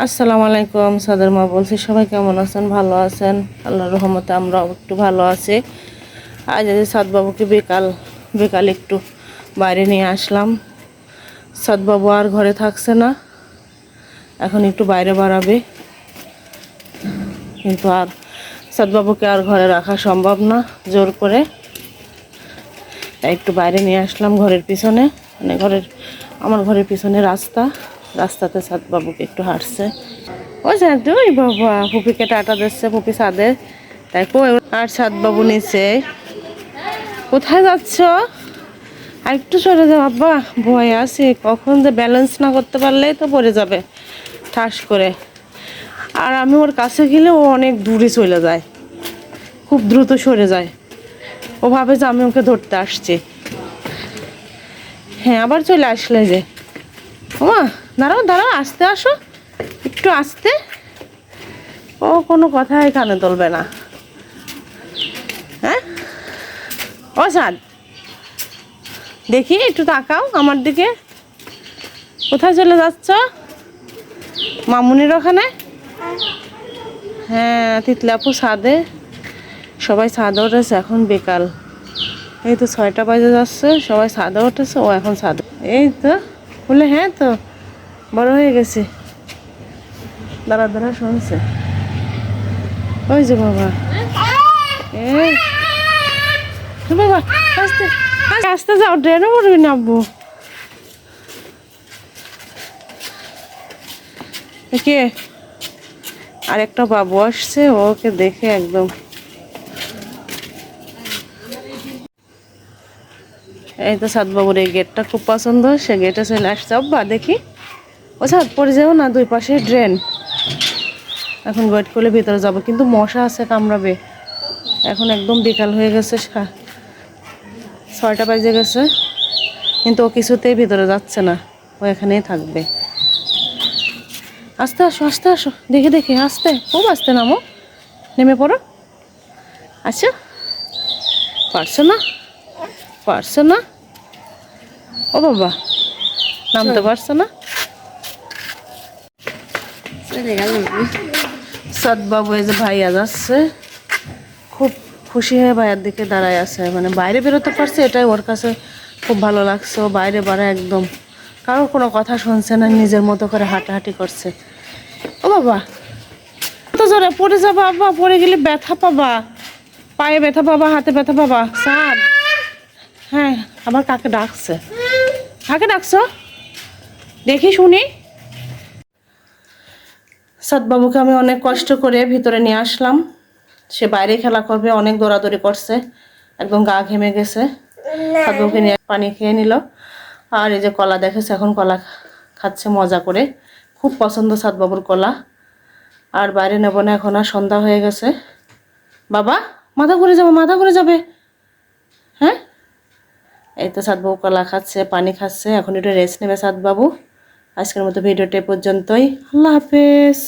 আসসালামু আলাইকুম। সাদের মা বলছি, সবাই কেমন আছেন? ভালো আছেন? আল্লাহর রহমতে আমরাও একটু ভালো আছি। আজ সাদবাবুকে বিকাল একটু বাইরে নিয়ে আসলাম। সাদবাবু আর ঘরে থাকছে না, এখন একটু বাইরে বাড়াবে, কিন্তু আর সাদবাবুকে আর ঘরে রাখা সম্ভব না জোর করে। তাই একটু বাইরে নিয়ে আসলাম ঘরের পিছনে, মানে আমার ঘরের পিছনে রাস্তাতে সাদবাবুকে একটু হাঁটছে। ও সাদু, ওই বাবা পুপিকে টাটা দিচ্ছে, পুপি ছাদে। তাই কই আর সাদবাবু নিচে। কোথায় যাচ্ছ? আর একটু সরে যাও আব্বা, ভয় আছে, কখন যে ব্যালেন্স না করতে পারলেই তো পড়ে যাবে ঠাস করে। আর আমি ওর কাছে গেলে ও অনেক দূরে চলে যায়, খুব দ্রুত সরে যায়। ও ভাবে যে আমি ওকে ধরতে আসছি। হ্যাঁ, আবার চলে আসলে যে। ওমা, দাঁড়াও দাঁড়াও, আস্তে আসো, একটু আস্তে। ও কোনো কথাই কানে তুলবে না। হ্যাঁ, ও সাদ, দেখি একটু তাকাও আমার দিকে। কোথায় চলে যাচ্ছ? মামুনির ওখানে? হ্যাঁ, তিতলি আপু ছাদে, সবাই ছাদে উঠেছে। এখন বিকাল, এই তো 6টা বাজে যাচ্ছে, সবাই ছাদে উঠেছে, ও এখন ছাদে। এই তো বলে, হ্যাঁ তো বড় হয়ে গেছে। দাঁড়া দাঁড়া শুনছে। ওই যে বাবা, এই বাবা, আস্তে আস্তে যাও, ড্রেনে পড়বি না আব্বু। কে? আরেকটা বাবু আসছে, ওকে দেখে একদম। এই তো সাদবাবুর এই গেটটা খুব পছন্দ, সে গেটে চলে আসছে। আব্বা দেখি, ও ছাদ পড়ে যাও না, দুই পাশে ড্রেন। এখন গেট খুলে ভিতরে যাবো, কিন্তু মশা আছে, কামড়াবে। এখন একদম বিকাল হয়ে গেছে, 6টা বাজে গেছে, কিন্তু ও কিছুতেই ভিতরে যাচ্ছে না, ও এখানেই থাকবে। আস্তে আসো আস্তে আসো, দেখে দেখে আস্তে, খুব আস্তে নামো, নেমে পড়ো। আচ্ছা, পারছো না? পারছো না? ও বাবা, নামতে পারছো না? সাদবাবু এই যে ভাইয়া যাচ্ছে, খুব খুশি হয়ে ভাইয়ার দিকে দাঁড়ায় আছে। মানে বাইরে বেরোতে পারছে, এটাই ওর কাছে খুব ভালো লাগছে। ও বাইরে বাড়া একদম কারোর কোনো কথা শুনছে না, নিজের মতো করে হাঁটাহাঁটি করছে। ও বাবা, তো জোরে পড়ে যাবা আব্বা, পড়ে গেলে ব্যথা পাবা, পায়ে ব্যথা পাবা, হাতে ব্যথা পাবা। সাদ, হ্যাঁ, আবার কাকে ডাকছে? কাকে ডাকছো দেখি শুনি। সাদবাবুকে আমি অনেক কষ্ট করে ভিতরে নিয়ে আসলাম। সে বাইরে খেলা করবে, অনেক দৌড়াদৌড়ি করছে, একদম গা ঘেমে গেছে। সাদবাবুকে নিয়ে পানি খেয়ে নিল। আর এই যে কলা দেখেছে, এখন কলা খাচ্ছে মজা করে, খুব পছন্দ সাদবাবুর কলা। আর বাইরে নেব না এখন, আর সন্ধ্যা হয়ে গেছে। বাবা, মাথা ঘুরে যাবে, মাথা ঘুরে যাবে। হ্যাঁ, এই তো সাদবাবু কলা খাচ্ছে, পানি খাচ্ছে, এখন একটু রেস্ট নেবে সাদবাবু। আজকের মতো ভিডিওটা পর্যন্তই। আল্লাহ হাফেজ।